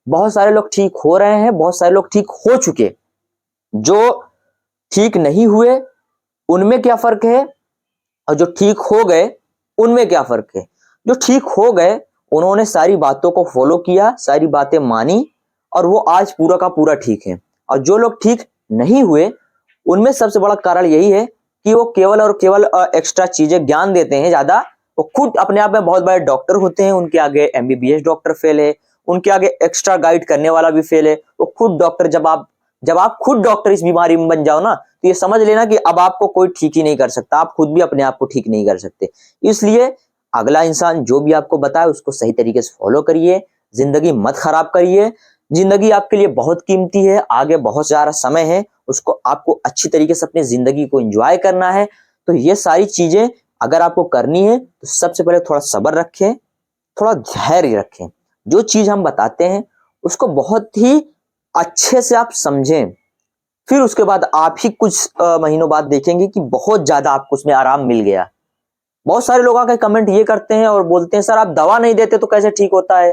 बहुत सारे लोग ठीक हो रहे हैं, बहुत सारे लोग ठीक हो चुके। जो ठीक नहीं हुए उनमें क्या फर्क है और जो ठीक हो गए उनमें क्या फर्क है? जो ठीक हो गए उन्होंने सारी बातों को फॉलो किया, सारी बातें मानी और वो आज पूरा का पूरा ठीक है। और जो लोग ठीक नहीं हुए उनमें सबसे बड़ा कारण यही है कि वो केवल और केवल एक्स्ट्रा चीजें ज्ञान देते हैं ज्यादा। वो खुद अपने आप में बहुत बड़े डॉक्टर होते हैं, उनके आगे एमबीबीएस डॉक्टर फेल है, उनके आगे एक्स्ट्रा गाइड करने वाला भी फेल है। वो खुद डॉक्टर, जब आप खुद डॉक्टर इस बीमारी में बन जाओ ना, तो ये समझ लेना कि अब आपको कोई ठीक ही नहीं कर सकता, आप खुद भी अपने आप को ठीक नहीं कर सकते। इसलिए अगला इंसान जो भी आपको बताए उसको सही तरीके से फॉलो करिए, जिंदगी मत खराब करिए। जिंदगी आपके लिए बहुत कीमती है, आगे बहुत सारा समय है, उसको आपको अच्छी तरीके से अपनी जिंदगी को एंजॉय करना है। तो ये सारी चीजें अगर आपको करनी है तो सबसे पहले थोड़ा सब्र रखें, थोड़ा धैर्य रखें। जो चीज हम बताते हैं उसको बहुत ही अच्छे से आप समझें, फिर उसके बाद आप ही कुछ महीनों बाद देखेंगे कि बहुत ज्यादा आपको उसमें आराम मिल गया। बहुत सारे लोग आके कमेंट ये करते हैं और बोलते हैं सर आप दवा नहीं देते तो कैसे ठीक होता है?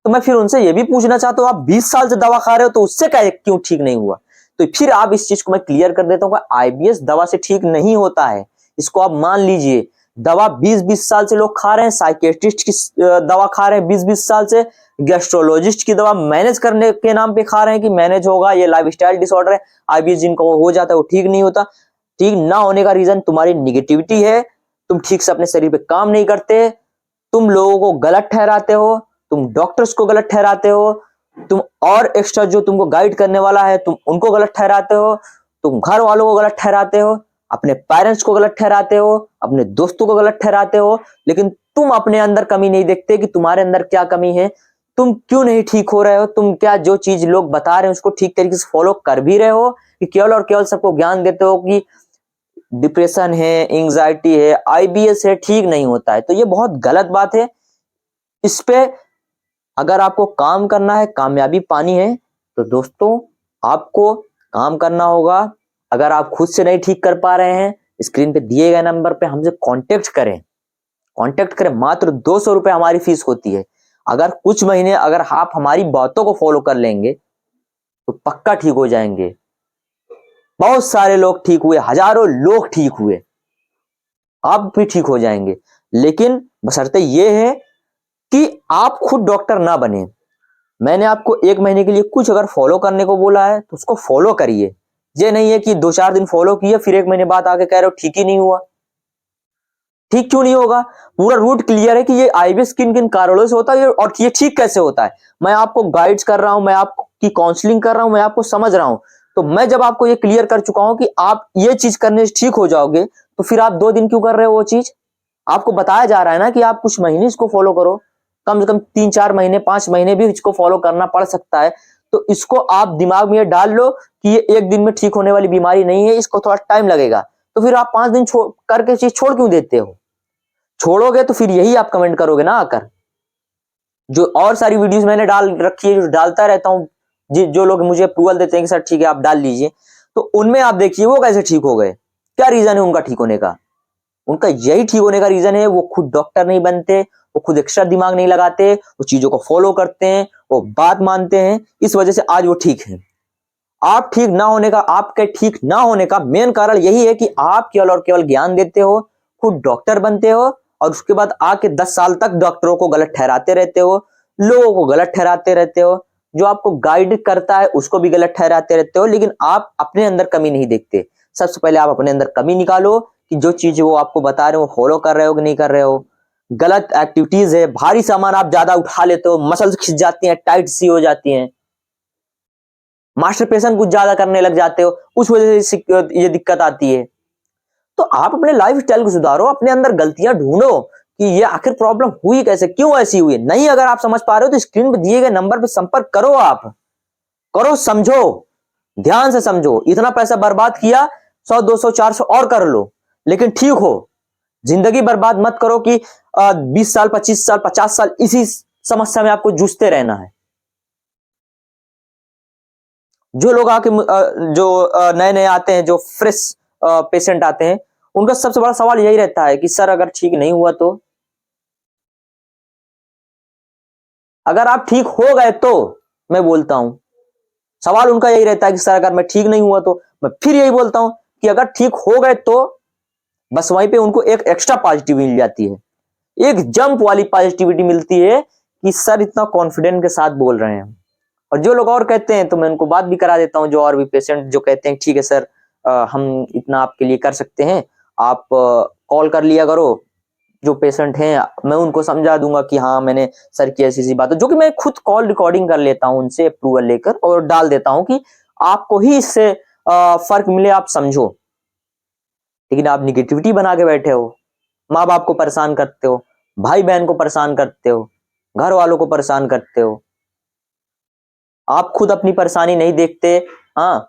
तो मैं फिर उनसे ये भी पूछना चाहता हूँ, आप 20 साल से दवा खा रहे हो तो उससे क्यों ठीक नहीं हुआ? तो फिर आप इस चीज को मैं क्लियर कर देता हूँ कि आईबीएस दवा से ठीक नहीं होता है, इसको आप मान लीजिए। दवा 20-20 साल से लोग खा रहे हैं, साइकेट्रिस्ट की दवा खा रहे हैं 20-20 साल से, गैस्ट्रोलॉजिस्ट की दवा मैनेज करने के नाम पे खा रहे हैं कि मैनेज होगा, ये लाइफस्टाइल डिसऑर्डर है। आईबीएस जिनको हो जाता है वो ठीक नहीं होता। ठीक ना होने का रीजन तुम्हारी निगेटिविटी है, तुम ठीक से अपने शरीर पे काम नहीं करते, तुम लोगों को गलत ठहराते हो, तुम डॉक्टर्स को गलत ठहराते हो, तुम और एक्स्ट्रा जो तुमको गाइड करने वाला है तुम उनको गलत ठहराते हो, तुम घर वालों को गलत ठहराते हो, अपने पेरेंट्स को गलत ठहराते हो, अपने दोस्तों को गलत ठहराते हो। लेकिन तुम अपने अंदर कमी नहीं देखते कि तुम्हारे अंदर क्या कमी है, तुम क्यों नहीं ठीक हो रहे हो, तुम क्या जो चीज लोग बता रहे हैं उसको ठीक तरीके से फॉलो कर भी रहे हो, कि केवल और केवल सबको ज्ञान देते हो कि डिप्रेशन है, एंजाइटी है, आईबीएस है, ठीक नहीं होता है। तो ये बहुत गलत बात है। इस पे अगर आपको काम करना है, कामयाबी पानी है, तो दोस्तों आपको काम करना होगा। अगर आप खुद से नहीं ठीक कर पा रहे हैं, स्क्रीन पे दिए गए नंबर पे हमसे कांटेक्ट करें। कांटेक्ट करें, मात्र 200 रुपए हमारी फीस होती है। अगर कुछ महीने अगर आप हमारी बातों को फॉलो कर लेंगे तो पक्का ठीक हो जाएंगे। बहुत सारे लोग ठीक हुए, हजारों लोग ठीक हुए, आप भी ठीक हो जाएंगे। लेकिन बशर्ते ये है कि आप खुद डॉक्टर ना बने। मैंने आपको 1 महीने के लिए कुछ अगर फॉलो करने को बोला है तो उसको फॉलो करिए। ये नहीं है कि 2-4 दिन फॉलो किए फिर 1 महीने बाद आके कह रहे हो ठीक ही नहीं हुआ। ठीक क्यों नहीं होगा? पूरा रूट क्लियर है कि ये आईबीएस किन किन कारणों से होता है और ये ठीक कैसे होता है। मैं आपको गाइड्स कर रहा हूं, मैं आपकी काउंसलिंग कर रहा हूं, मैं आपको समझ रहा हूं। तो मैं जब आपको ये क्लियर कर चुका हूं कि आप ये चीज करने से ठीक हो जाओगे, तो फिर आप 2 दिन क्यों कर रहे हो वो चीज? आपको बताया जा रहा है ना कि आप कुछ महीने इसको फॉलो करो, कम से कम 3-4 महीने, 5 महीने भी इसको फॉलो करना पड़ सकता है। तो इसको आप दिमाग में ये डाल लो कि ये एक दिन में ठीक होने वाली बीमारी नहीं है, इसको थोड़ा टाइम लगेगा। तो फिर आप 5 दिन छोड़ करके चीज छोड़ क्यों देते हो? छोड़ोगे तो फिर यही आप कमेंट करोगे ना आकर। जो और सारी वीडियोस मैंने डाल रखी है, जो डालता रहता हूँ, जो लोग मुझे अप्रूवल देते हैं कि सर ठीक है आप डाल लीजिए, तो उनमें आप देखिए वो कैसे ठीक हो गए, क्या रीजन है उनका ठीक होने का। उनका यही ठीक होने का रीजन है, वो खुद डॉक्टर नहीं बनते, वो खुद एक्स्ट्रा दिमाग नहीं लगाते, वो चीजों को फॉलो करते हैं, वो बात मानते हैं, इस वजह से आज वो ठीक है। आप ठीक ना होने का, आपके ठीक ना होने का मेन कारण यही है कि आप केवल और केवल ज्ञान देते हो, खुद डॉक्टर बनते हो और उसके बाद आके 10 साल तक डॉक्टरों को गलत ठहराते रहते हो, लोगों को गलत ठहराते रहते हो, जो आपको गाइड करता है उसको भी गलत ठहराते रहते हो। लेकिन आप अपने अंदर कमी नहीं देखते। सबसे पहले आप अपने अंदर कमी निकालो कि जो चीज वो आपको बता रहे हो फॉलो कर रहे हो कि नहीं कर रहे हो। गलत एक्टिविटीज है, भारी सामान आप ज्यादा उठा लेते हो, मसल्स खिंच जाती हैं, टाइट सी हो जाती हैं, मास्टरपेशन कुछ ज्यादा करने लग जाते हो, उस वजह से ये दिक्कत आती है। तो आप अपने लाइफ स्टाइल को सुधारो, अपने अंदर गलतियां ढूंढो कि ये आखिर प्रॉब्लम हुई कैसे, क्यों ऐसी हुई। नहीं अगर आप समझ पा रहे हो तो स्क्रीन पर दिए गए नंबर पर संपर्क करो, आप करो, समझो, ध्यान से समझो। इतना पैसा बर्बाद किया, 100, 200, 400 और कर लो, लेकिन ठीक हो। जिंदगी बर्बाद मत करो कि 20 साल, 25 साल, 50 साल इसी समस्या में आपको जूझते रहना है। जो लोग आके जो नए नए आते हैं, जो फ्रेश पेशेंट आते हैं, उनका सबसे बड़ा सवाल यही रहता है कि सर अगर ठीक नहीं हुआ तो अगर आप ठीक हो गए तो मैं बोलता हूं, सवाल उनका यही रहता है कि सर अगर मैं ठीक नहीं हुआ तो, मैं फिर यही बोलता हूं कि अगर ठीक हो गए तो बस वहीं पे उनको एक एक्स्ट्रा पॉजिटिविटी मिल जाती है, एक जंप वाली पॉजिटिविटी मिलती है कि सर इतना कॉन्फिडेंट के साथ बोल रहे हैं। और जो लोग और कहते हैं तो मैं उनको बात भी करा देता हूं, जो और भी पेशेंट जो कहते हैं ठीक है सर हम इतना आपके लिए कर सकते हैं, आप कॉल कर लिया करो, जो पेशेंट हैं मैं उनको समझा दूंगा कि हाँ मैंने सर की ऐसी ऐसी बात है, जो कि मैं खुद कॉल रिकॉर्डिंग कर लेता हूं उनसे अप्रूवल लेकर और डाल देता हूं कि आपको ही इससे फर्क मिले, आप समझो। लेकिन आप निगेटिविटी बना के बैठे हो, माँ बाप को परेशान करते हो, भाई बहन को परेशान करते हो, घर वालों को परेशान करते हो, आप खुद अपनी परेशानी नहीं देखते। हाँ,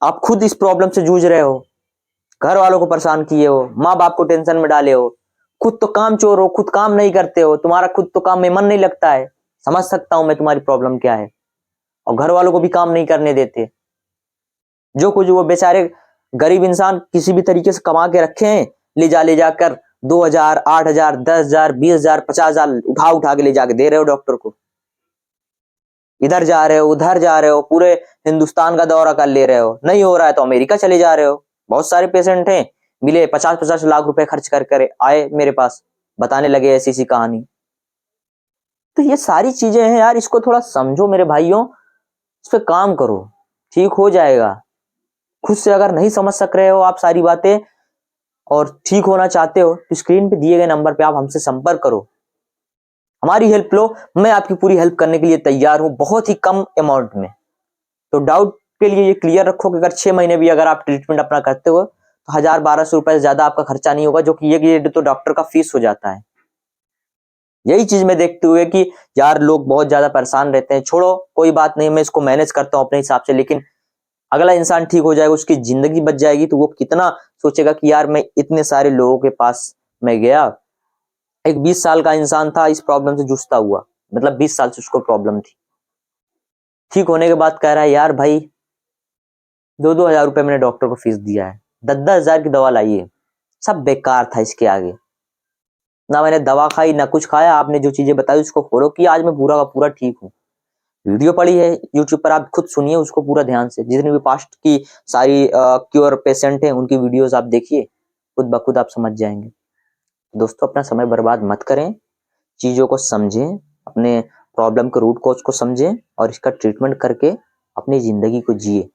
आप खुद इस प्रॉब्लम से जूझ रहे हो, घर वालों को परेशान किए हो, माँ बाप को टेंशन में डाले हो, खुद तो काम चोर हो, खुद काम नहीं करते हो, तुम्हारा खुद तो काम में मन नहीं लगता है, समझ सकता हूं मैं तुम्हारी प्रॉब्लम क्या है, और घर वालों को भी काम नहीं करने देते। जो कुछ वो बेचारे गरीब इंसान किसी भी तरीके से कमा के रखे हैं, ले जाकर 2,000, 8,000, 10,000, 20,000, 50,000 उठा उठा के ले जाके दे रहे हो डॉक्टर को, इधर जा रहे हो उधर जा रहे हो, पूरे हिंदुस्तान का दौरा कर ले रहे हो, नहीं हो रहा है तो अमेरिका चले जा रहे हो। बहुत सारे पेशेंट हैं मिले 50-50 लाख रुपए खर्च कर कर आए मेरे पास, बताने लगे ऐसी ऐसी कहानी। तो ये सारी चीजें हैं यार, इसको थोड़ा समझो मेरे भाइयों, इस पे काम करो, ठीक हो जाएगा। खुद से अगर नहीं समझ सक रहे हो आप सारी बातें और ठीक होना चाहते हो तो स्क्रीन पे दिए गए नंबर पे आप हमसे संपर्क करो, हमारी हेल्प लो, मैं आपकी पूरी हेल्प करने के लिए तैयार हूं, बहुत ही कम अमाउंट में। तो डाउट के लिए ये क्लियर रखो कि अगर 6 महीने भी अगर आप ट्रीटमेंट अपना करते हो तो 1,000-1,200 रुपए से ज्यादा आपका खर्चा नहीं होगा, जो कि ये तो डॉक्टर का फीस हो जाता है। यही चीज में देखते हुए कि यार लोग बहुत ज्यादा परेशान रहते हैं, छोड़ो कोई बात नहीं, मैं इसको मैनेज करता हूँ अपने हिसाब से, लेकिन अगला इंसान ठीक हो जाएगा, उसकी जिंदगी बच जाएगी, तो वो कितना सोचेगा कि यार मैं इतने सारे लोगों के पास मैं गया, एक 20 साल का इंसान था इस प्रॉब्लम से जूझता हुआ, मतलब 20 साल से उसको प्रॉब्लम थी, ठीक होने के बाद कह रहा है यार भाई 2-2 हजार रुपए मैंने डॉक्टर को फीस दिया है, 10-10 हजार की दवा लाई है, सब बेकार था इसके आगे, ना मैंने दवा खाई ना कुछ खाया, आपने जो चीजें बताई उसको फॉलो किया, आज मैं पूरा का पूरा ठीक हूँ। वीडियो पड़ी है यूट्यूब पर, आप खुद सुनिए उसको पूरा ध्यान से, जितनी भी पास्ट की सारी क्योर पेशेंट हैं उनकी वीडियोस आप देखिए, खुद ब खुद आप समझ जाएंगे। दोस्तों अपना समय बर्बाद मत करें, चीजों को समझें, अपने प्रॉब्लम के रूट कॉज को समझें और इसका ट्रीटमेंट करके अपनी जिंदगी को जिए।